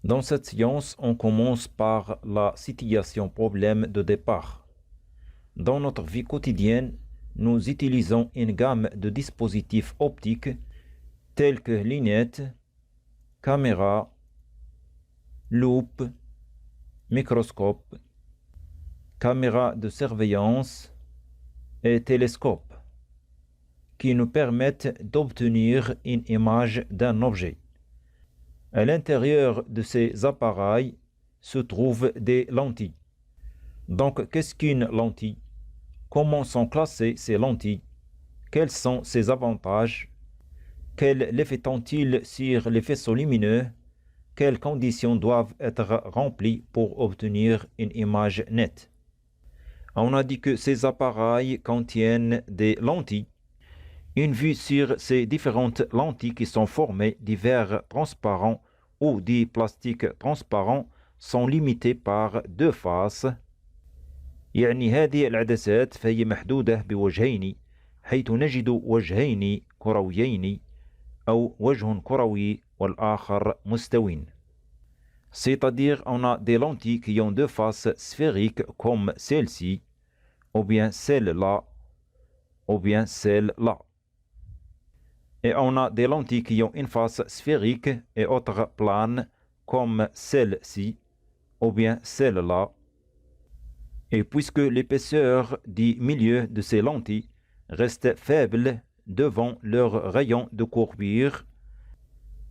Dans cette science, on commence par la situation problème de départ. Dans notre vie quotidienne, nous utilisons une gamme de dispositifs optiques tels que lunettes, caméras, loupe, microscope, caméras de surveillance et télescopes qui nous permettent d'obtenir une image d'un objet. À l'intérieur de ces appareils se trouvent des lentilles. Donc, qu'est-ce qu'une lentille? Comment sont classées ces lentilles? Quels sont ses avantages? Quel effet ont-ils sur les faisceaux lumineux? Quelles conditions doivent être remplies pour obtenir une image nette? On a dit que ces appareils contiennent des lentilles. Une vue sur ces différentes lentilles qui sont formées des verres transparents ou des plastiques transparents sont limitées par deux faces. يعني هذه العدسات فهي محدودة بوجهين حيث نجد وجهين كرويين أو وجه كروي والآخر مستوٍ. C'est-à-dire on a des lentilles qui ont deux faces sphériques comme celle-ci, ou bien celle-là, ou bien celle-là. Et on a des lentilles qui ont une face sphérique et autre plane comme celle-ci, ou bien celle-là. Et puisque l'épaisseur du milieu de ces lentilles reste faible devant leur rayon de courbure,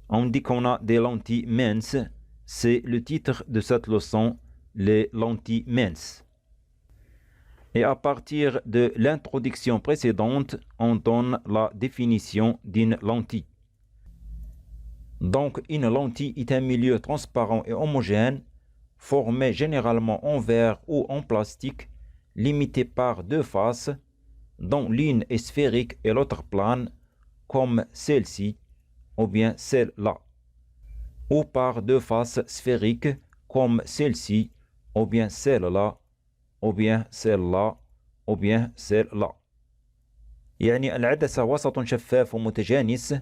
on dit qu'on a des lentilles minces. C'est le titre de cette leçon, les lentilles minces. Et à partir de l'introduction précédente, on donne la définition d'une lentille. Donc, une lentille est un milieu transparent et homogène, formé généralement en verre ou en plastique, limité par deux faces, dont l'une est sphérique et l'autre plane, comme celle-ci, ou bien celle-là, ou par deux faces sphériques, comme celle-ci, ou bien celle-là, ou bien celle-là, ou bien celle-là. يعني العدسة وسط شفاف ومتجانس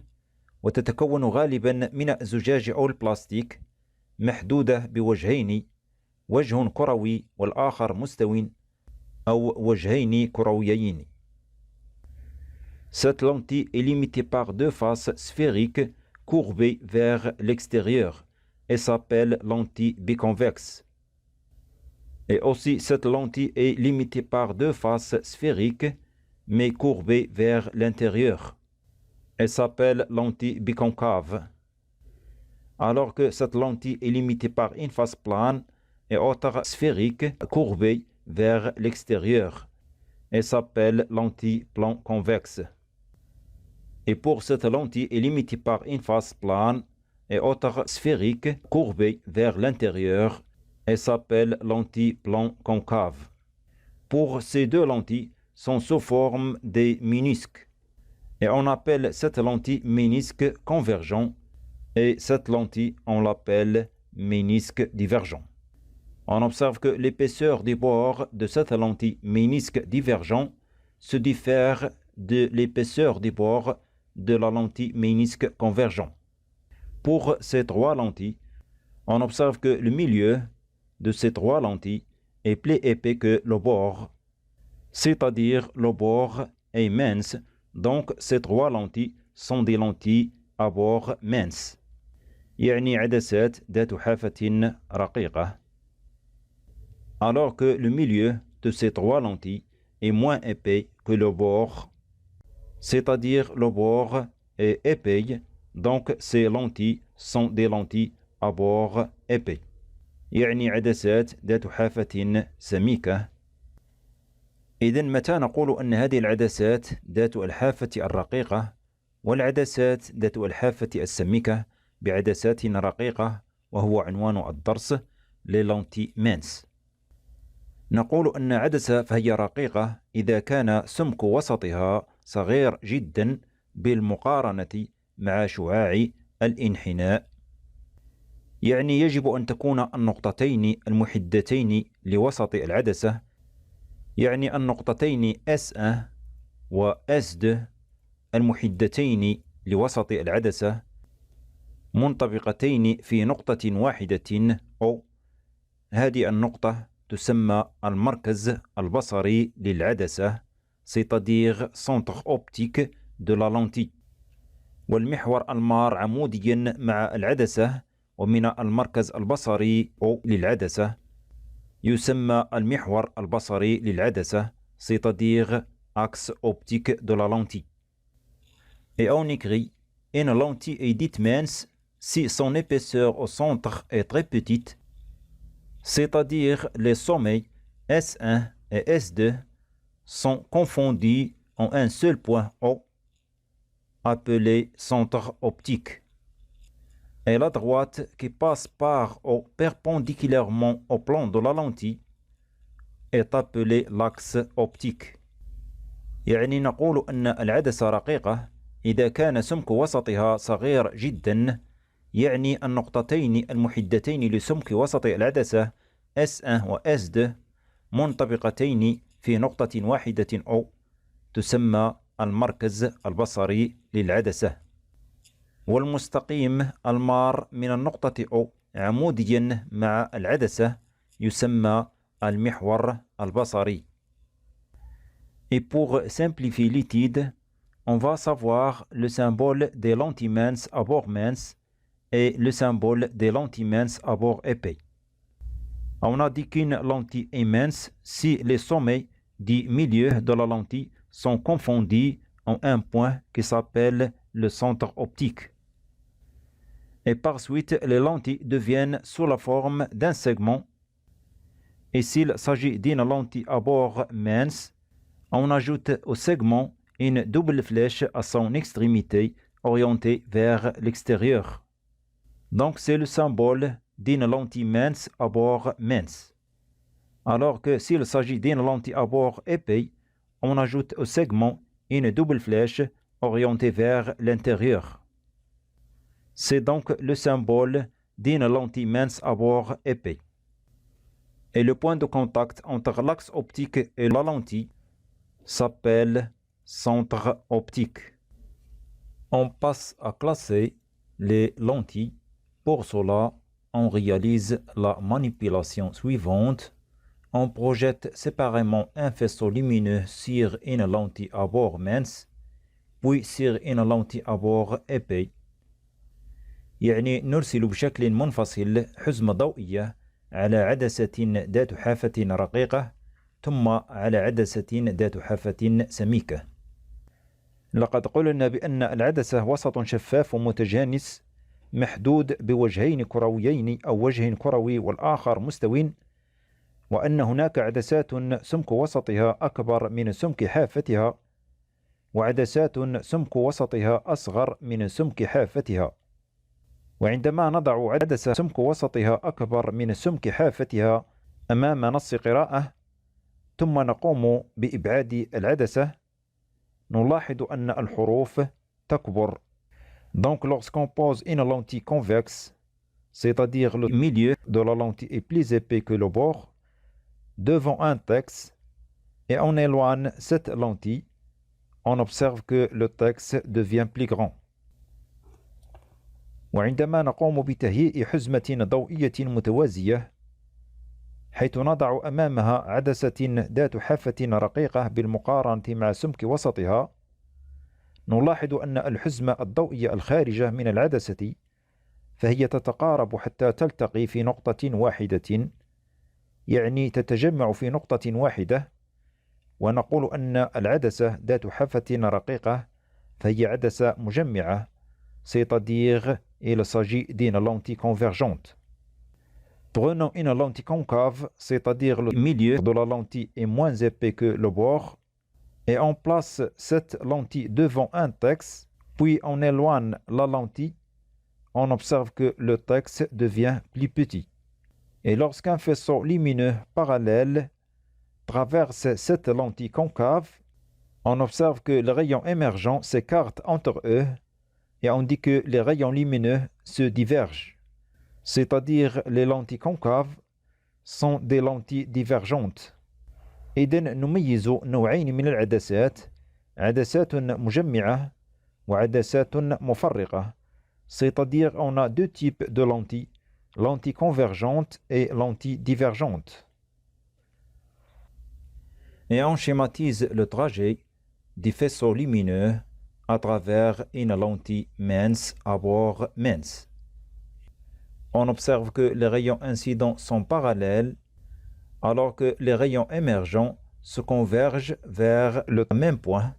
وتتكون غالبا من الزجاج أو البلاستيك محدودة بوجهين، وجه كروي والآخر مستوٍ أو وجهين كرويين. Cette lentille est limitée par deux faces sphériques courbées vers l'extérieur et s'appelle lentille biconvexe. Et aussi, cette lentille est limitée par deux faces sphériques, mais courbées vers l'intérieur. Elle s'appelle lentille biconcave. Alors que cette lentille est limitée par une face plane et autre sphérique courbée vers l'extérieur. Elle s'appelle lentille plan convexe. Et pour cette lentille est limitée par une face plane et autre sphérique courbée vers l'intérieur. Elle s'appelle lentille plan concave. Pour ces deux lentilles sont sous forme des ménisques. Et on appelle cette lentille ménisque convergent et cette lentille on l'appelle ménisque divergent. On observe que l'épaisseur des bords de cette lentille ménisque divergent se diffère de l'épaisseur des bords de la lentille ménisque convergent. Pour ces trois lentilles, on observe que le milieu de ces trois lentilles est plus épais que le bord, c'est-à-dire le bord est mince, donc ces trois lentilles sont des lentilles à bord mince. يعني عدسات ذات حافة رقيقة. Alors que le milieu de ces trois lentilles est moins épais que le bord, c'est-à-dire le bord est épais, donc ces lentilles sont des lentilles à bord épais. يعني عدسات ذات حافة سميكة. إذن متى نقول أن هذه العدسات ذات الحافة الرقيقة والعدسات ذات الحافة السميكة بعدسات رقيقة، وهو عنوان الدرس للونتي مينس. نقول أن عدسة فهي رقيقة إذا كان سمك وسطها صغير جدا بالمقارنة مع شعاع الانحناء. يعني يجب أن تكون النقطتين المحدتين لوسط العدسة، يعني النقطتين S1 و S2 المحدتين لوسط العدسة منطبقتين في نقطة واحدة أو هذه النقطة تسمى المركز البصري للعدسة c'est-à-dire centre optique de la lentille. والمحور المار عموديا مع العدسة ومن المركز البصري أو للعدسة يسمى المحور البصري للعدسة c'est-à-dire axe optique de la lentille. Et on écrit une lentille est dite mince si son épaisseur au centre est très petite, c'est-à-dire les sommets S1 et S2 sont confondus en un seul point O, appelé centre optique. Et la droite qui passe par O perpendiculairement au plan de la lentille est appelée l'axe optique. يعني نقول أن العدسة رقيقة إذا كان سمك وسطها صغير جدا، يعني النقطتين المحدتين لسمك وسط العدسة S1 و S2 منطبقتين في نقطة واحدة أو تسمى المركز البصري للعدسة. والمستقيم المار من النقطة أو عموديا مع العدسة يسمى المحور البصري. Et pour simplifier l'étude, on va savoir le symbole des lentilles minces à bord mince et le symbole des lentilles minces à bord épais. On a dit qu'une lentille est mince si les sommets du milieu de la lentille sont confondus en un point qui s'appelle le centre optique. Et par suite, les lentilles deviennent sous la forme d'un segment. Et s'il s'agit d'une lentille à bord mince, on ajoute au segment une double flèche à son extrémité orientée vers l'extérieur. Donc c'est le symbole d'une lentille mince à bord mince. Alors que s'il s'agit d'une lentille à bord épais, on ajoute au segment une double flèche orientée vers l'intérieur. C'est donc le symbole d'une lentille mince à bord épais. Et le point de contact entre l'axe optique et la lentille s'appelle centre optique. On passe à classer les lentilles. Pour cela, on réalise la manipulation suivante. On projette séparément un faisceau lumineux sur une lentille à bord mince, puis sur une lentille à bord épais. يعني نرسل بشكل منفصل حزمة ضوئية على عدسة ذات حافة رقيقة ثم على عدسة ذات حافة سميكة. لقد قلنا بأن العدسة وسط شفاف ومتجانس محدود بوجهين كرويين أو وجه كروي والآخر مستوٍ، وأن هناك عدسات سمك وسطها أكبر من سمك حافتها وعدسات سمك وسطها أصغر من سمك حافتها. وعندما نضع عدسة سمك وسطها أكبر من سمك حافتها أمام نص قراءة ثم نقوم بإبعاد العدسة، نلاحظ أن الحروف تكبر. Donc lorsqu'on pose une lentille convexe, c'est-à-dire le milieu de la lentille est plus épais que le bord, devant un texte, et on éloigne cette lentille, on observe que le texte devient plus grand. وعندما نقوم بتهيئ حزمة ضوئية متوازية حيث نضع أمامها عدسة ذات حافة رقيقة بالمقارنة مع سمك وسطها، نلاحظ أن الحزمة الضوئية الخارجة من العدسة فهي تتقارب حتى تلتقي في نقطة واحدة، يعني تتجمع في نقطة واحدة، ونقول أن العدسة ذات حافة رقيقة فهي عدسة مجمعة، c'est-à-dire il s'agit d'une lentille convergente. Prenons une lentille concave, c'est-à-dire le milieu de la lentille est moins épais que le bord, et on place cette lentille devant un texte, puis on éloigne la lentille, on observe que le texte devient plus petit. Et lorsqu'un faisceau lumineux parallèle traverse cette lentille concave, on observe que les rayons émergents s'écartent entre eux et on dit que les rayons lumineux se divergent. C'est-à-dire les lentilles concaves sont des lentilles divergentes. إذن نميز نوعين من العدسات، عدسات مجمعة وعدسات مفرقة. c'est-à-dire on a deux types de lentilles, lentille convergente et lentille divergente. Et on schématise le trajet du faisceau lumineux à travers une lentille mince à bord mince. On observe que les rayons incidents sont parallèles alors que les rayons émergents se convergent vers le même point.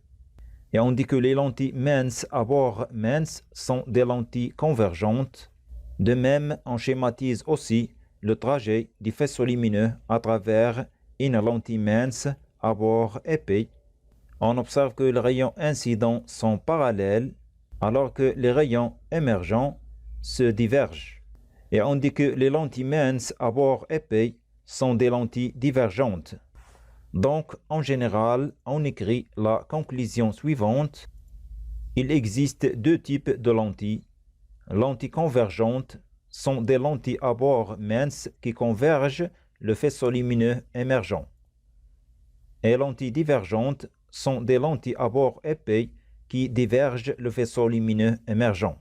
Et on dit que les lentilles minces à bord mince sont des lentilles convergentes. De même, on schématise aussi le trajet du faisceau lumineux à travers une lentille mince à bord épais. On observe que les rayons incidents sont parallèles alors que les rayons émergents se divergent. Et on dit que les lentilles minces à bord épais sont des lentilles divergentes. Donc, en général, on écrit la conclusion suivante. Il existe deux types de lentilles. Lentilles convergentes sont des lentilles à bord mince qui convergent le faisceau lumineux émergent. Et lentilles divergentes sont des lentilles à bord épais qui divergent le faisceau lumineux émergent.